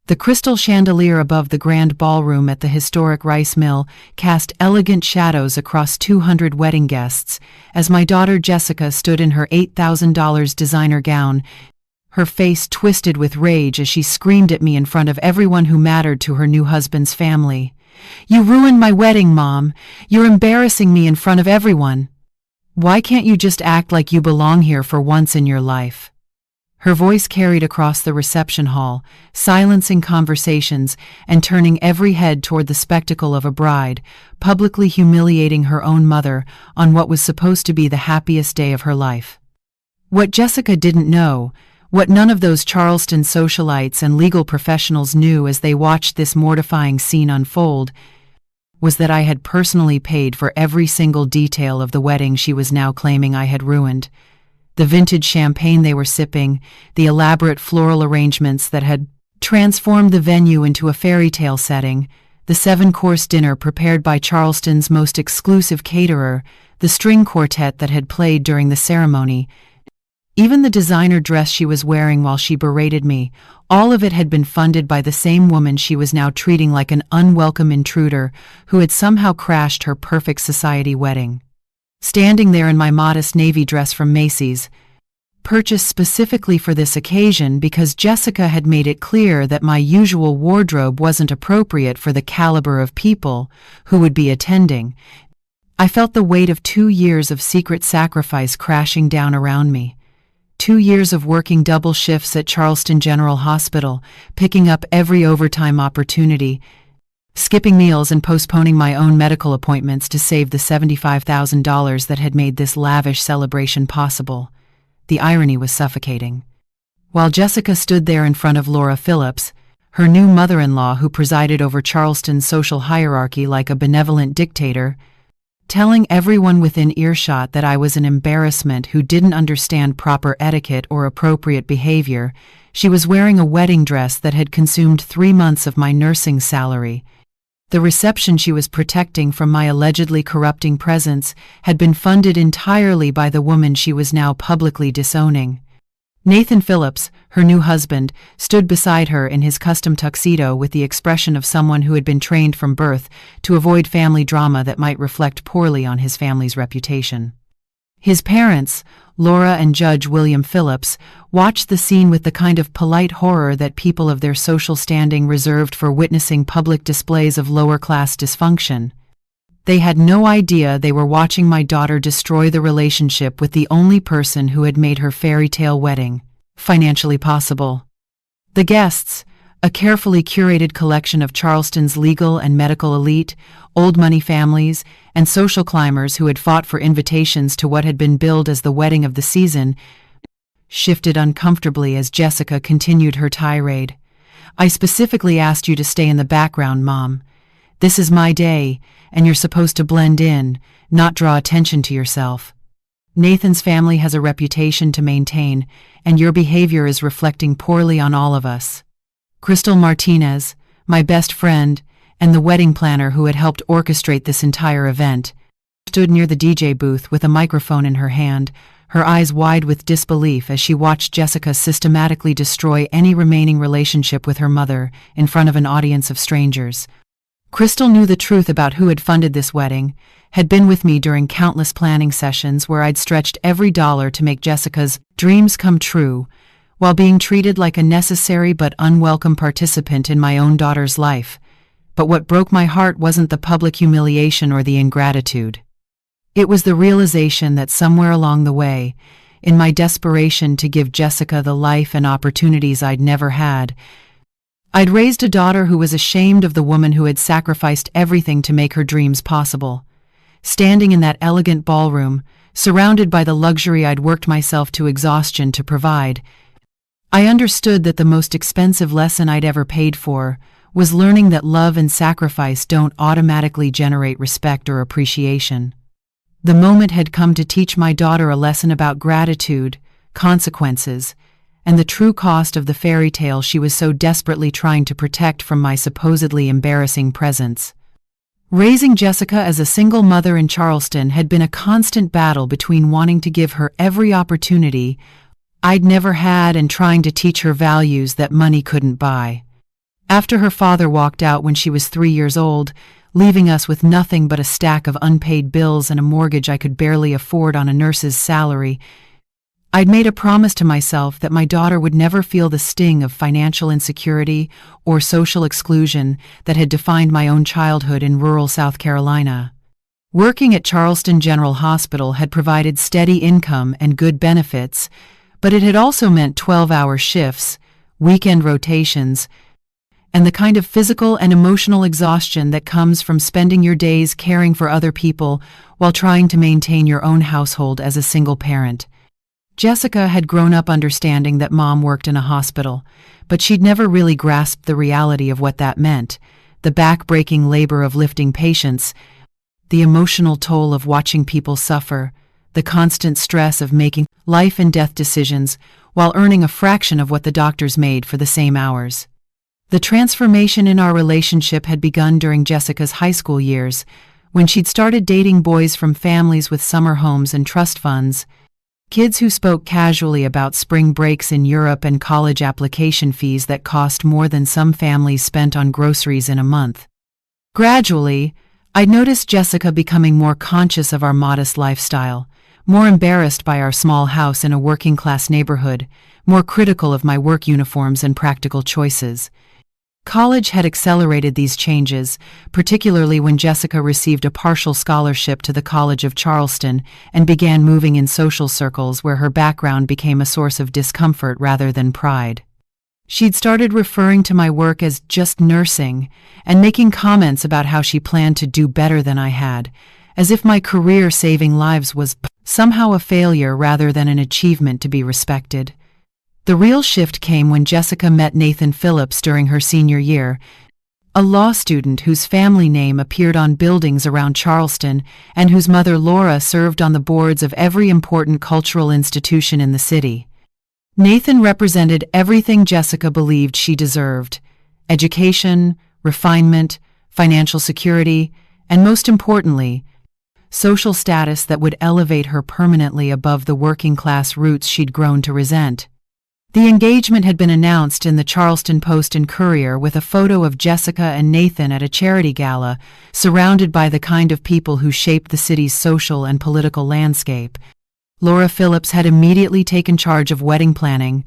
The crystal chandelier above the grand ballroom at the historic rice mill cast elegant shadows across 200 wedding guests as my daughter Jessica stood in her $8,000 designer gown, her face twisted with rage as she screamed at me in front of everyone who mattered to her new husband's family. "You ruined my wedding, Mom. You're embarrassing me in front of everyone. Why can't you just act like you belong here for once in your life?" Her voice carried across the reception hall, silencing conversations and turning every head toward the spectacle of a bride, publicly humiliating her own mother on what was supposed to be the happiest day of her life. What Jessica didn't know, what none of those Charleston socialites and legal professionals knew as they watched this mortifying scene unfold, was that I had personally paid for every single detail of the wedding she was now claiming I had ruined. The vintage champagne they were sipping, the elaborate floral arrangements that had transformed the venue into a fairy tale setting, the 7-course dinner prepared by Charleston's most exclusive caterer, the string quartet that had played during the ceremony, even the designer dress she was wearing while she berated me, all of it had been funded by the same woman she was now treating like an unwelcome intruder who had somehow crashed her perfect society wedding. Standing there in my modest navy dress from Macy's, purchased specifically for this occasion because Jessica had made it clear that my usual wardrobe wasn't appropriate for the caliber of people who would be attending, I felt the weight of 2 years of secret sacrifice crashing down around me. 2 years of working double shifts at Charleston General Hospital, picking up every overtime opportunity, skipping meals and postponing my own medical appointments to save the $75,000 that had made this lavish celebration possible. The irony was suffocating. While Jessica stood there in front of Laura Phillips, her new mother-in-law who presided over Charleston's social hierarchy like a benevolent dictator, telling everyone within earshot that I was an embarrassment who didn't understand proper etiquette or appropriate behavior, she was wearing a wedding dress that had consumed 3 months of my nursing salary. The reception she was protecting from my allegedly corrupting presence had been funded entirely by the woman she was now publicly disowning. Nathan Phillips, her new husband, stood beside her in his custom tuxedo with the expression of someone who had been trained from birth to avoid family drama that might reflect poorly on his family's reputation. His parents, Laura and Judge William Phillips, watched the scene with the kind of polite horror that people of their social standing reserved for witnessing public displays of lower-class dysfunction. They had no idea they were watching my daughter destroy the relationship with the only person who had made her fairy tale wedding financially possible. The guests, a carefully curated collection of Charleston's legal and medical elite, old money families, and social climbers who had fought for invitations to what had been billed as the wedding of the season, shifted uncomfortably as Jessica continued her tirade. "I specifically asked you to stay in the background, Mom. This is my day, and you're supposed to blend in, not draw attention to yourself. Nathan's family has a reputation to maintain, and your behavior is reflecting poorly on all of us." Crystal Martinez, my best friend, and the wedding planner who had helped orchestrate this entire event, stood near the DJ booth with a microphone in her hand, her eyes wide with disbelief as she watched Jessica systematically destroy any remaining relationship with her mother in front of an audience of strangers. Crystal knew the truth about who had funded this wedding, had been with me during countless planning sessions where I'd stretched every dollar to make Jessica's dreams come true, while being treated like a necessary but unwelcome participant in my own daughter's life. But what broke my heart wasn't the public humiliation or the ingratitude. It was the realization that somewhere along the way, in my desperation to give Jessica the life and opportunities I'd never had, I'd raised a daughter who was ashamed of the woman who had sacrificed everything to make her dreams possible. Standing in that elegant ballroom, surrounded by the luxury I'd worked myself to exhaustion to provide, I understood that the most expensive lesson I'd ever paid for was learning that love and sacrifice don't automatically generate respect or appreciation. The moment had come to teach my daughter a lesson about gratitude, consequences, and the true cost of the fairy tale she was so desperately trying to protect from my supposedly embarrassing presence. Raising Jessica as a single mother in Charleston had been a constant battle between wanting to give her every opportunity I'd never had and trying to teach her values that money couldn't buy. After her father walked out when she was 3 years old, leaving us with nothing but a stack of unpaid bills and a mortgage I could barely afford on a nurse's salary, I'd made a promise to myself that my daughter would never feel the sting of financial insecurity or social exclusion that had defined my own childhood in rural South Carolina. Working at Charleston General Hospital had provided steady income and good benefits, but it had also meant 12-hour shifts, weekend rotations, and the kind of physical and emotional exhaustion that comes from spending your days caring for other people while trying to maintain your own household as a single parent. Jessica had grown up understanding that Mom worked in a hospital, but she'd never really grasped the reality of what that meant, the back-breaking labor of lifting patients, the emotional toll of watching people suffer, the constant stress of making life-and-death decisions while earning a fraction of what the doctors made for the same hours. The transformation in our relationship had begun during Jessica's high school years, when she'd started dating boys from families with summer homes and trust funds, kids who spoke casually about spring breaks in Europe and college application fees that cost more than some families spent on groceries in a month. Gradually, I'd noticed Jessica becoming more conscious of our modest lifestyle, more embarrassed by our small house in a working-class neighborhood, more critical of my work uniforms and practical choices. College had accelerated these changes, particularly when Jessica received a partial scholarship to the College of Charleston and began moving in social circles where her background became a source of discomfort rather than pride. She'd started referring to my work as just nursing and making comments about how she planned to do better than I had, as if my career saving lives was somehow a failure rather than an achievement to be respected. The real shift came when Jessica met Nathan Phillips during her senior year, a law student whose family name appeared on buildings around Charleston and whose mother Laura served on the boards of every important cultural institution in the city. Nathan represented everything Jessica believed she deserved: education, refinement, financial security, and most importantly, social status that would elevate her permanently above the working-class roots she'd grown to resent. The engagement had been announced in the Charleston Post and Courier with a photo of Jessica and Nathan at a charity gala, surrounded by the kind of people who shaped the city's social and political landscape. Laura Phillips had immediately taken charge of wedding planning,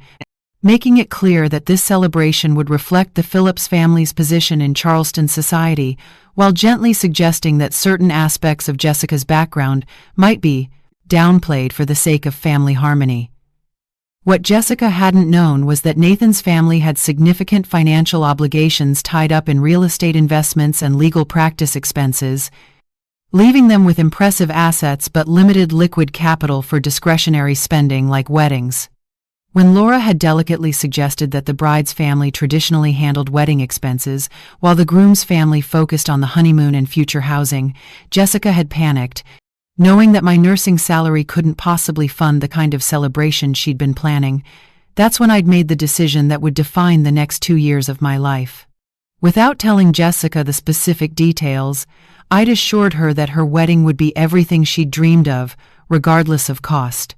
making it clear that this celebration would reflect the Phillips family's position in Charleston society, while gently suggesting that certain aspects of Jessica's background might be downplayed for the sake of family harmony. What Jessica hadn't known was that Nathan's family had significant financial obligations tied up in real estate investments and legal practice expenses, leaving them with impressive assets but limited liquid capital for discretionary spending like weddings. When Laura had delicately suggested that the bride's family traditionally handled wedding expenses, while the groom's family focused on the honeymoon and future housing, Jessica had panicked, knowing that my nursing salary couldn't possibly fund the kind of celebration she'd been planning. That's when I'd made the decision that would define the next 2 years of my life. Without telling Jessica the specific details, I'd assured her that her wedding would be everything she'd dreamed of, regardless of cost.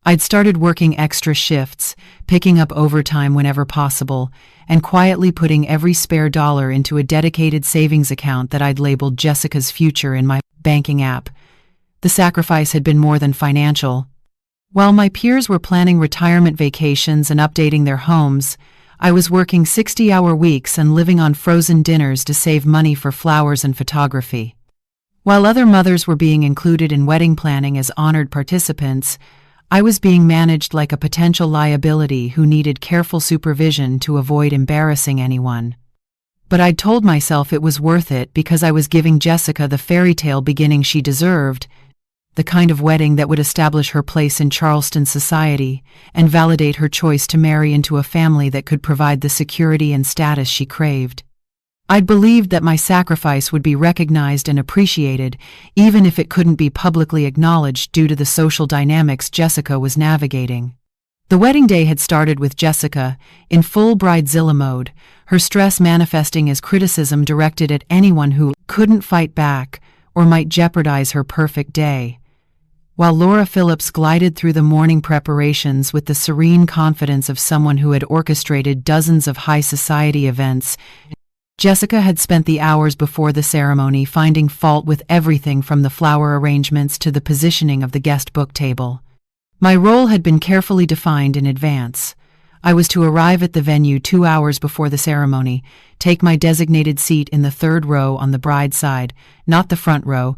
I'd started working extra shifts, picking up overtime whenever possible, and quietly putting every spare dollar into a dedicated savings account that I'd labeled Jessica's Future in my banking app. The sacrifice had been more than financial. While my peers were planning retirement vacations and updating their homes, I was working 60-hour weeks and living on frozen dinners to save money for flowers and photography. While other mothers were being included in wedding planning as honored participants, I was being managed like a potential liability who needed careful supervision to avoid embarrassing anyone. But I'd told myself it was worth it because I was giving Jessica the fairy tale beginning she deserved, the kind of wedding that would establish her place in Charleston society and validate her choice to marry into a family that could provide the security and status she craved. I'd believed that my sacrifice would be recognized and appreciated, even if it couldn't be publicly acknowledged due to the social dynamics Jessica was navigating. The wedding day had started with Jessica, in full bridezilla mode, her stress manifesting as criticism directed at anyone who couldn't fight back or might jeopardize her perfect day. While Laura Phillips glided through the morning preparations with the serene confidence of someone who had orchestrated dozens of high society events, Jessica had spent the hours before the ceremony finding fault with everything from the flower arrangements to the positioning of the guest book table. My role had been carefully defined in advance. I was to arrive at the venue 2 hours before the ceremony, take my designated seat in the third row on the bride's side, not the front row,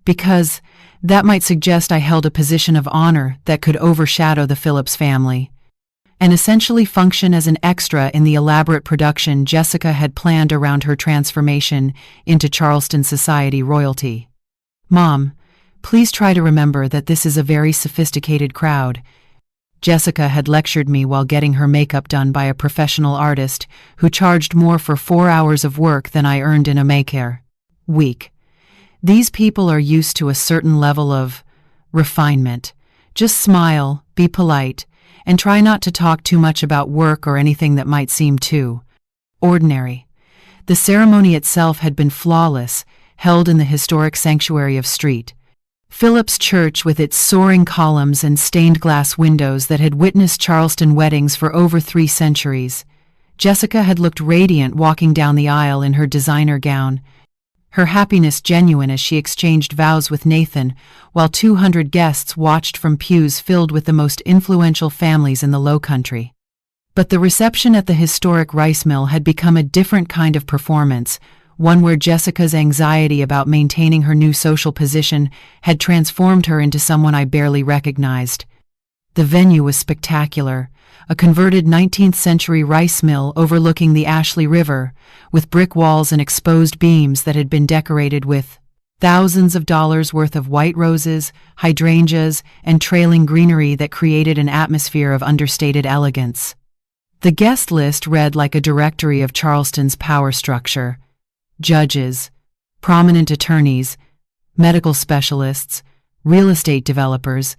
because that might suggest I held a position of honor that could overshadow the Phillips family, and essentially function as an extra in the elaborate production Jessica had planned around her transformation into Charleston society royalty. "Mom, please try to remember that this is a very sophisticated crowd." Jessica had lectured me while getting her makeup done by a professional artist who charged more for 4 hours of work than I earned in a Maycare week. "These people are used to a certain level of refinement. Just smile, be polite, and try not to talk too much about work or anything that might seem too ordinary." The ceremony itself had been flawless, held in the historic sanctuary of St. Philip's Church with its soaring columns and stained glass windows that had witnessed Charleston weddings for over 3 centuries. Jessica had looked radiant walking down the aisle in her designer gown, her happiness genuine as she exchanged vows with Nathan, while 200 guests watched from pews filled with the most influential families in the Low Country. But the reception at the historic rice mill had become a different kind of performance, one where Jessica's anxiety about maintaining her new social position had transformed her into someone I barely recognized. The venue was spectacular, a converted 19th-century rice mill overlooking the Ashley River, with brick walls and exposed beams that had been decorated with thousands of dollars worth of white roses, hydrangeas, and trailing greenery that created an atmosphere of understated elegance. The guest list read like a directory of Charleston's power structure: judges, prominent attorneys, medical specialists, real estate developers,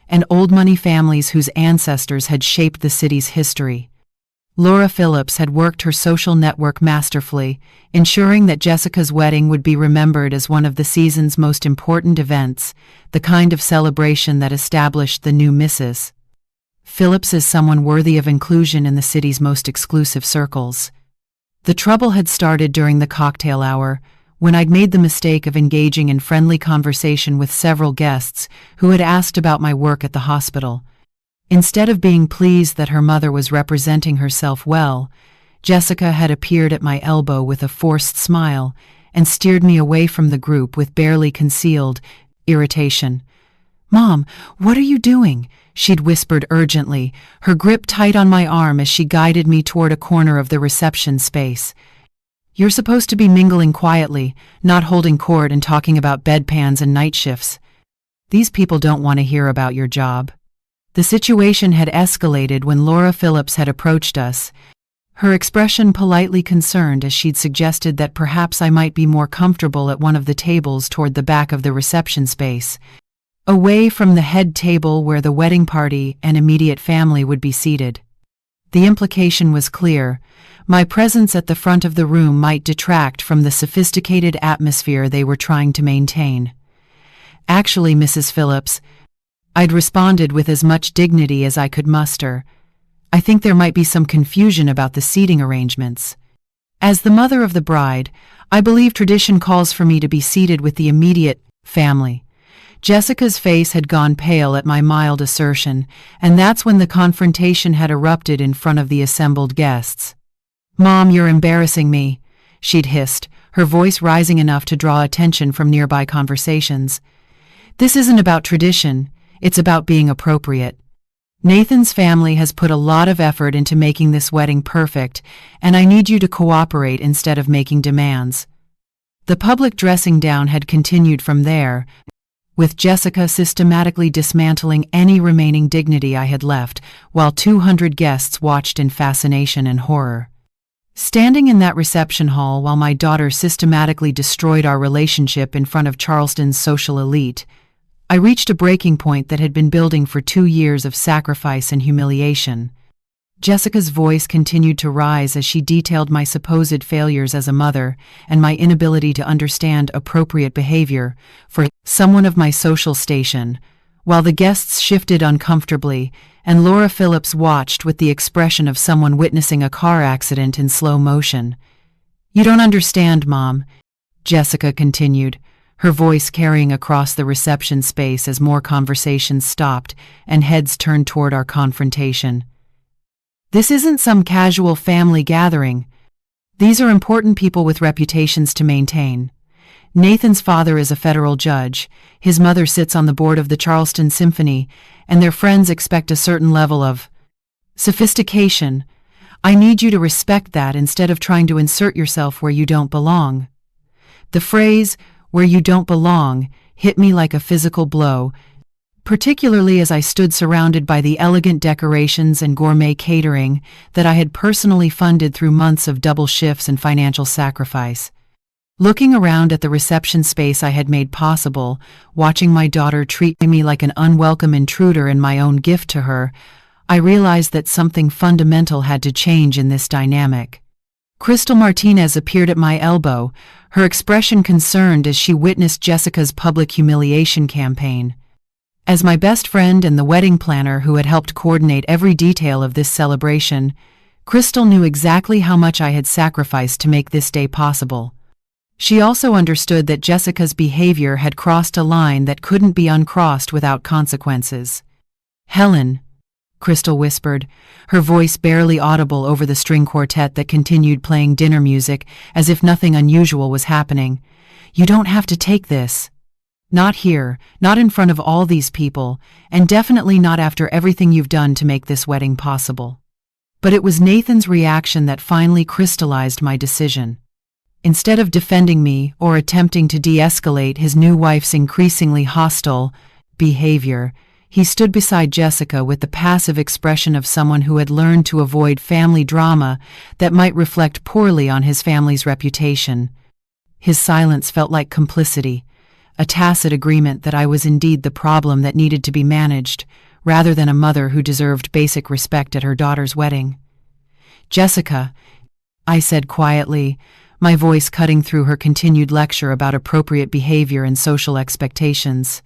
and old money families whose ancestors had shaped the city's history. Laura Phillips had worked her social network masterfully, ensuring that Jessica's wedding would be remembered as one of the season's most important events, the kind of celebration that established the new Mrs. Phillips as someone worthy of inclusion in the city's most exclusive circles. The trouble had started during the cocktail hour, when I'd made the mistake of engaging in friendly conversation with several guests who had asked about my work at the hospital. Instead of being pleased that her mother was representing herself well, Jessica had appeared at my elbow with a forced smile and steered me away from the group with barely concealed irritation. "Mom, what are you doing?" she'd whispered urgently, her grip tight on my arm as she guided me toward a corner of the reception space. "You're supposed to be mingling quietly, not holding court and talking about bedpans and night shifts. These people don't want to hear about your job." The situation had escalated when Laura Phillips had approached us, her expression politely concerned as she'd suggested that perhaps I might be more comfortable at one of the tables toward the back of the reception space, away from the head table where the wedding party and immediate family would be seated. The implication was clear: my presence at the front of the room might detract from the sophisticated atmosphere they were trying to maintain. "Actually, Mrs. Phillips," I'd responded with as much dignity as I could muster, "I think there might be some confusion about the seating arrangements. As the mother of the bride, I believe tradition calls for me to be seated with the immediate family." Jessica's face had gone pale at my mild assertion, and that's when the confrontation had erupted in front of the assembled guests. "Mom, you're embarrassing me," she'd hissed, her voice rising enough to draw attention from nearby conversations. "This isn't about tradition, it's about being appropriate. Nathan's family has put a lot of effort into making this wedding perfect, and I need you to cooperate instead of making demands." The public dressing down had continued from there, with Jessica systematically dismantling any remaining dignity I had left, while 200 guests watched in fascination and horror. Standing in that reception hall while my daughter systematically destroyed our relationship in front of Charleston's social elite, I reached a breaking point that had been building for 2 years of sacrifice and humiliation. Jessica's voice continued to rise as she detailed my supposed failures as a mother and my inability to understand appropriate behavior for someone of my social station, while the guests shifted uncomfortably and Laura Phillips watched with the expression of someone witnessing a car accident in slow motion. "You don't understand, Mom," Jessica continued, her voice carrying across the reception space as more conversations stopped and heads turned toward our confrontation. "This isn't some casual family gathering. These are important people with reputations to maintain. Nathan's father is a federal judge, his mother sits on the board of the Charleston Symphony, and their friends expect a certain level of sophistication. I need you to respect that instead of trying to insert yourself where you don't belong." The phrase, "where you don't belong," hit me like a physical blow, particularly as I stood surrounded by the elegant decorations and gourmet catering that I had personally funded through months of double shifts and financial sacrifice. Looking around at the reception space I had made possible, watching my daughter treat me like an unwelcome intruder in my own gift to her, I realized that something fundamental had to change in this dynamic. Crystal Martinez appeared at my elbow, her expression concerned as she witnessed Jessica's public humiliation campaign. As my best friend and the wedding planner who had helped coordinate every detail of this celebration, Crystal knew exactly how much I had sacrificed to make this day possible. She also understood that Jessica's behavior had crossed a line that couldn't be uncrossed without consequences. "Helen," Crystal whispered, her voice barely audible over the string quartet that continued playing dinner music as if nothing unusual was happening, "you don't have to take this. Not here, not in front of all these people, and definitely not after everything you've done to make this wedding possible." But it was Nathan's reaction that finally crystallized my decision. Instead of defending me or attempting to de-escalate his new wife's increasingly hostile behavior, he stood beside Jessica with the passive expression of someone who had learned to avoid family drama that might reflect poorly on his family's reputation. His silence felt like complicity, a tacit agreement that I was indeed the problem that needed to be managed, rather than a mother who deserved basic respect at her daughter's wedding. "Jessica," I said quietly, my voice cutting through her continued lecture about appropriate behavior and social expectations,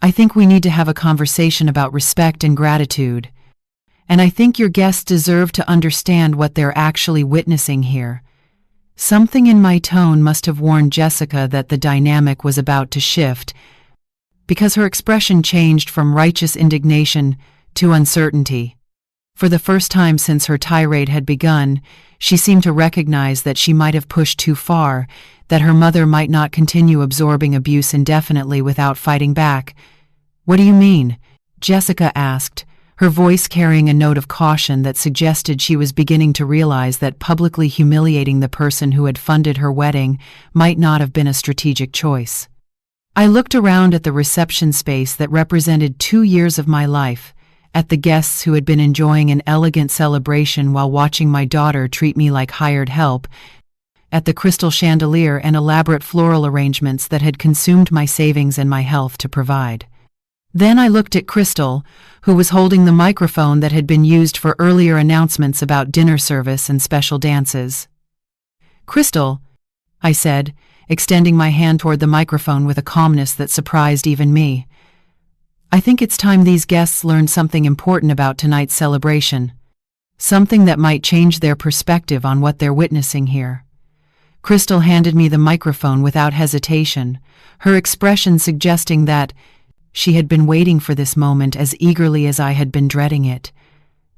"I think we need to have a conversation about respect and gratitude. And I think your guests deserve to understand what they're actually witnessing here." Something in my tone must have warned Jessica that the dynamic was about to shift, because her expression changed from righteous indignation to uncertainty. For the first time since her tirade had begun, she seemed to recognize that she might have pushed too far, that her mother might not continue absorbing abuse indefinitely without fighting back. "What do you mean?" Jessica asked, her voice carrying a note of caution that suggested she was beginning to realize that publicly humiliating the person who had funded her wedding might not have been a strategic choice. I looked around at the reception space that represented 2 years of my life, at the guests who had been enjoying an elegant celebration while watching my daughter treat me like hired help, at the crystal chandelier and elaborate floral arrangements that had consumed my savings and my health to provide. Then I looked at Crystal, who was holding the microphone that had been used for earlier announcements about dinner service and special dances. "Crystal," I said, extending my hand toward the microphone with a calmness that surprised even me, "I think it's time these guests learned something important about tonight's celebration. Something that might change their perspective on what they're witnessing here." Crystal handed me the microphone without hesitation, her expression suggesting that she had been waiting for this moment as eagerly as I had been dreading it.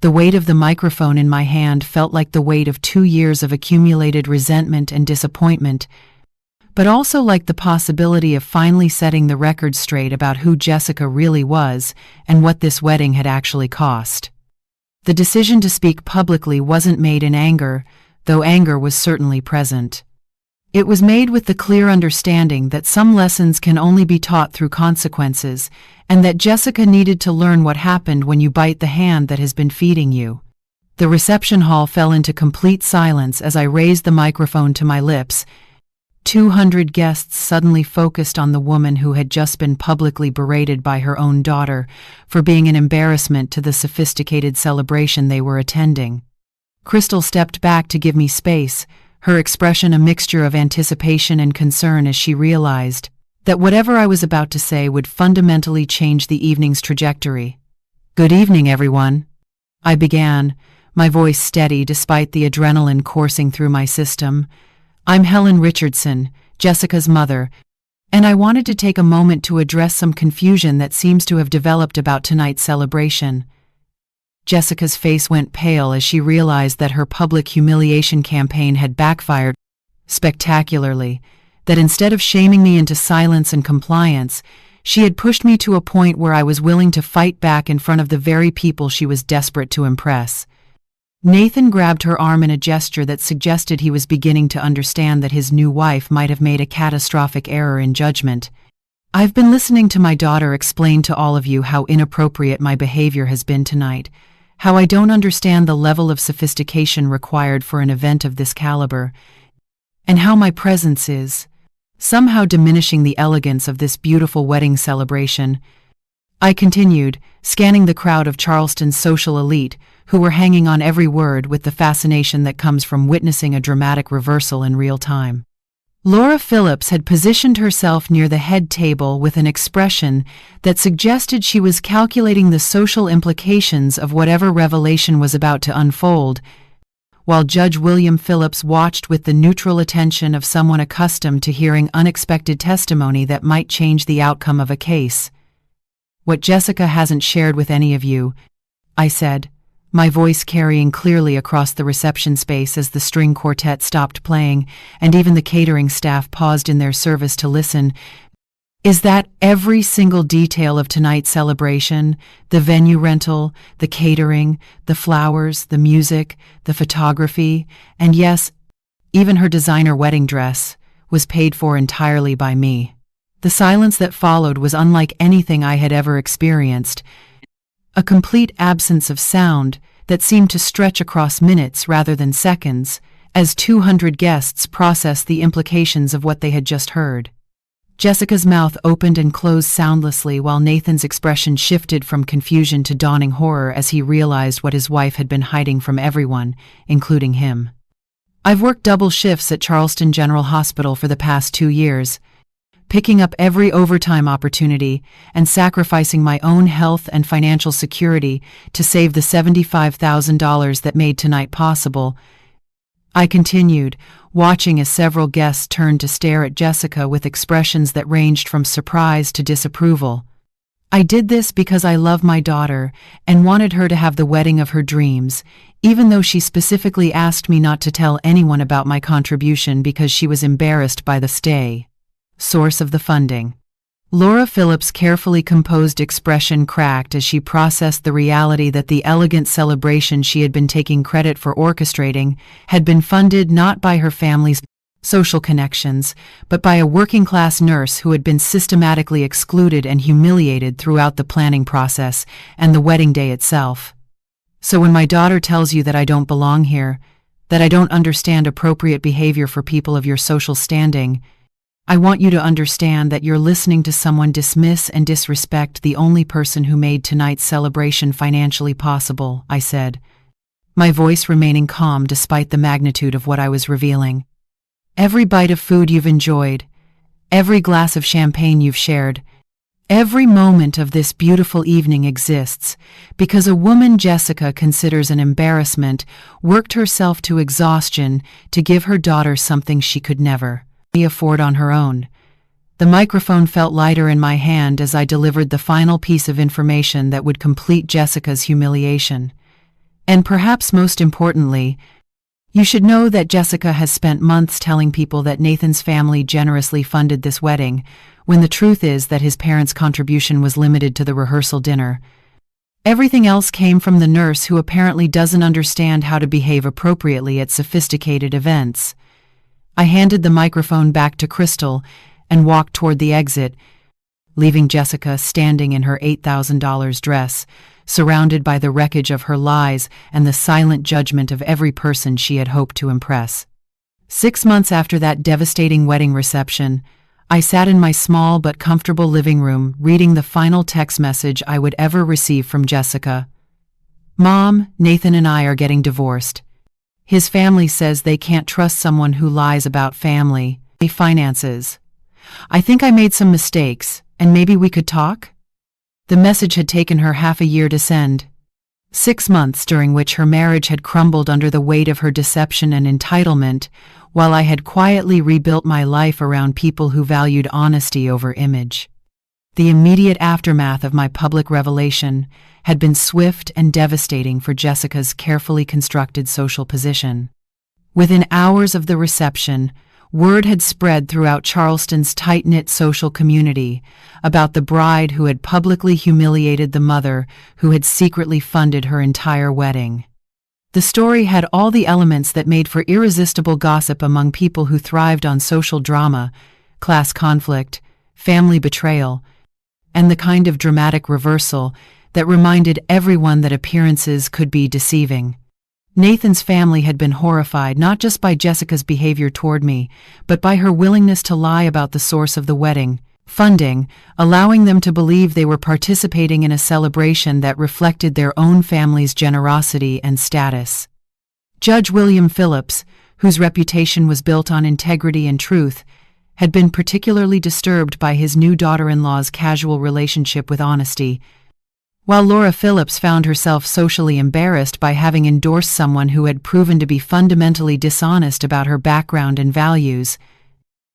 The weight of the microphone in my hand felt like the weight of 2 years of accumulated resentment and disappointment, but also like the possibility of finally setting the record straight about who Jessica really was and what this wedding had actually cost. The decision to speak publicly wasn't made in anger, though anger was certainly present. It was made with the clear understanding that some lessons can only be taught through consequences, and that Jessica needed to learn what happened when you bite the hand that has been feeding you. The reception hall fell into complete silence as I raised the microphone to my lips, 200 guests suddenly focused on the woman who had just been publicly berated by her own daughter for being an embarrassment to the sophisticated celebration they were attending. Crystal stepped back to give me space, her expression a mixture of anticipation and concern as she realized that whatever I was about to say would fundamentally change the evening's trajectory. "Good evening, everyone," I began, my voice steady despite the adrenaline coursing through my system. "I'm Helen Richardson, Jessica's mother, and I wanted to take a moment to address some confusion that seems to have developed about tonight's celebration." Jessica's face went pale as she realized that her public humiliation campaign had backfired spectacularly, that instead of shaming me into silence and compliance, she had pushed me to a point where I was willing to fight back in front of the very people she was desperate to impress. Nathan grabbed her arm in a gesture that suggested he was beginning to understand that his new wife might have made a catastrophic error in judgment. "I've been listening to my daughter explain to all of you how inappropriate my behavior has been tonight, how I don't understand the level of sophistication required for an event of this caliber, and how my presence is somehow diminishing the elegance of this beautiful wedding celebration." I continued, scanning the crowd of Charleston's social elite, who were hanging on every word with the fascination that comes from witnessing a dramatic reversal in real time. Laura Phillips had positioned herself near the head table with an expression that suggested she was calculating the social implications of whatever revelation was about to unfold, while Judge William Phillips watched with the neutral attention of someone accustomed to hearing unexpected testimony that might change the outcome of a case. "What Jessica hasn't shared with any of you," I said, my voice carrying clearly across the reception space as the string quartet stopped playing and even the catering staff paused in their service to listen, "is that every single detail of tonight's celebration, the venue rental, the catering, the flowers, the music, the photography, and yes, even her designer wedding dress, was paid for entirely by me." The silence that followed was unlike anything I had ever experienced, a complete absence of sound that seemed to stretch across minutes rather than seconds, as 200 guests processed the implications of what they had just heard. Jessica's mouth opened and closed soundlessly while Nathan's expression shifted from confusion to dawning horror as he realized what his wife had been hiding from everyone, including him. "I've worked double shifts at Charleston General Hospital for the past 2 years, picking up every overtime opportunity and sacrificing my own health and financial security to save the $75,000 that made tonight possible," I continued, watching as several guests turned to stare at Jessica with expressions that ranged from surprise to disapproval. "I did this because I love my daughter and wanted her to have the wedding of her dreams, even though she specifically asked me not to tell anyone about my contribution because she was embarrassed by the source of the funding." Laura Phillips' carefully composed expression cracked as she processed the reality that the elegant celebration she had been taking credit for orchestrating had been funded not by her family's social connections, but by a working-class nurse who had been systematically excluded and humiliated throughout the planning process and the wedding day itself. "So when my daughter tells you that I don't belong here, that I don't understand appropriate behavior for people of your social standing, I want you to understand that you're listening to someone dismiss and disrespect the only person who made tonight's celebration financially possible," I said, my voice remaining calm despite the magnitude of what I was revealing. "Every bite of food you've enjoyed, every glass of champagne you've shared, every moment of this beautiful evening exists because a woman Jessica considers an embarrassment worked herself to exhaustion to give her daughter something she could never afford on her own." The microphone felt lighter in my hand as I delivered the final piece of information that would complete Jessica's humiliation. "And perhaps most importantly, you should know that Jessica has spent months telling people that Nathan's family generously funded this wedding, when the truth is that his parents' contribution was limited to the rehearsal dinner. Everything else came from the nurse who apparently doesn't understand how to behave appropriately at sophisticated events." I handed the microphone back to Crystal and walked toward the exit, leaving Jessica standing in her $8,000 dress, surrounded by the wreckage of her lies and the silent judgment of every person she had hoped to impress. 6 months after that devastating wedding reception, I sat in my small but comfortable living room reading the final text message I would ever receive from Jessica. "Mom, Nathan and I are getting divorced. His family says they can't trust someone who lies about family, finances. I think I made some mistakes, and maybe we could talk?" The message had taken her half a year to send. 6 months during which her marriage had crumbled under the weight of her deception and entitlement, while I had quietly rebuilt my life around people who valued honesty over image. The immediate aftermath of my public revelation had been swift and devastating for Jessica's carefully constructed social position. Within hours of the reception, word had spread throughout Charleston's tight-knit social community about the bride who had publicly humiliated the mother who had secretly funded her entire wedding. The story had all the elements that made for irresistible gossip among people who thrived on social drama, class conflict, family betrayal, and the kind of dramatic reversal that reminded everyone that appearances could be deceiving. Nathan's family had been horrified not just by Jessica's behavior toward me, but by her willingness to lie about the source of the wedding funding, allowing them to believe they were participating in a celebration that reflected their own family's generosity and status. Judge William Phillips, whose reputation was built on integrity and truth, had been particularly disturbed by his new daughter-in-law's casual relationship with honesty, while Laura Phillips found herself socially embarrassed by having endorsed someone who had proven to be fundamentally dishonest about her background and values.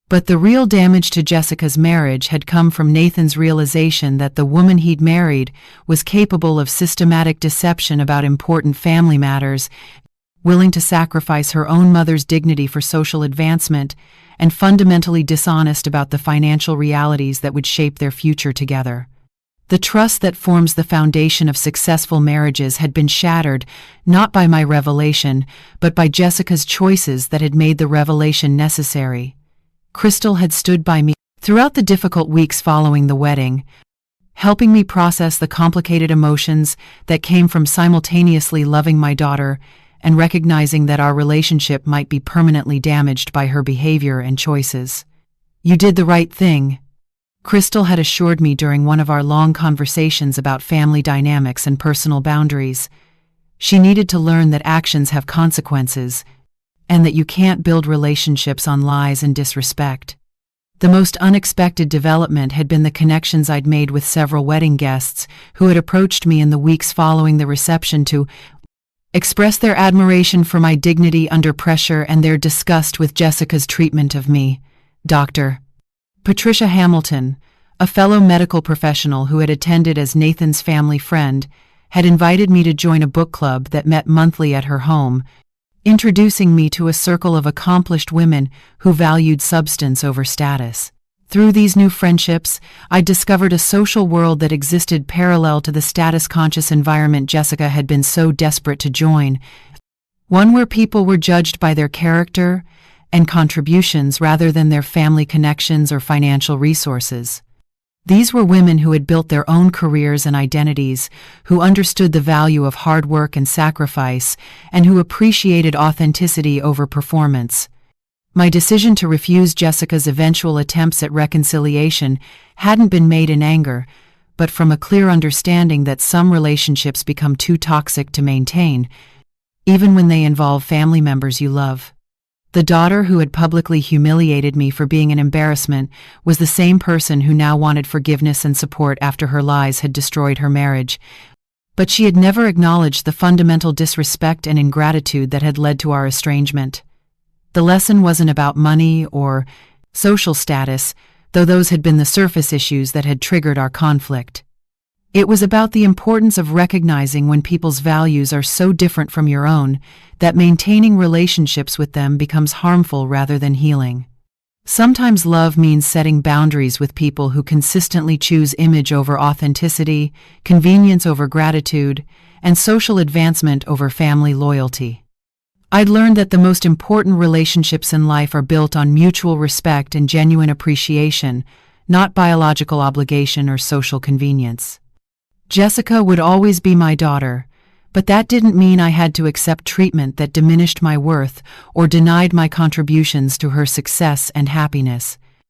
But the real damage to Jessica's marriage had come from Nathan's realization that the woman he'd married was capable of systematic deception about important family matters, willing to sacrifice her own mother's dignity for social advancement, and fundamentally dishonest about the financial realities that would shape their future together. The trust that forms the foundation of successful marriages had been shattered, not by my revelation, but by Jessica's choices that had made the revelation necessary. Crystal had stood by me throughout the difficult weeks following the wedding, helping me process the complicated emotions that came from simultaneously loving my daughter and recognizing that our relationship might be permanently damaged by her behavior and choices. "You did the right thing," Crystal had assured me during one of our long conversations about family dynamics and personal boundaries. She needed to learn that actions have consequences, and that you can't build relationships on lies and disrespect. The most unexpected development had been the connections I'd made with several wedding guests who had approached me in the weeks following the reception to express their admiration for my dignity under pressure and their disgust with Jessica's treatment of me. Dr. Patricia Hamilton, a fellow medical professional who had attended as Nathan's family friend, had invited me to join a book club that met monthly at her home, introducing me to a circle of accomplished women who valued substance over status. Through these new friendships, I discovered a social world that existed parallel to the status-conscious environment Jessica had been so desperate to join, one where people were judged by their character and contributions rather than their family connections or financial resources. These were women who had built their own careers and identities, who understood the value of hard work and sacrifice, and who appreciated authenticity over performance. My decision to refuse Jessica's eventual attempts at reconciliation hadn't been made in anger, but from a clear understanding that some relationships become too toxic to maintain, even when they involve family members you love. The daughter who had publicly humiliated me for being an embarrassment was the same person who now wanted forgiveness and support after her lies had destroyed her marriage. But she had never acknowledged the fundamental disrespect and ingratitude that had led to our estrangement. The lesson wasn't about money or social status, though those had been the surface issues that had triggered our conflict. It was about the importance of recognizing when people's values are so different from your own that maintaining relationships with them becomes harmful rather than healing. Sometimes love means setting boundaries with people who consistently choose image over authenticity, convenience over gratitude, and social advancement over family loyalty. I'd learned that the most important relationships in life are built on mutual respect and genuine appreciation, not biological obligation or social convenience. Jessica would always be my daughter, But that didn't mean I had to accept treatment that diminished my worth or denied my contributions to her success and happiness.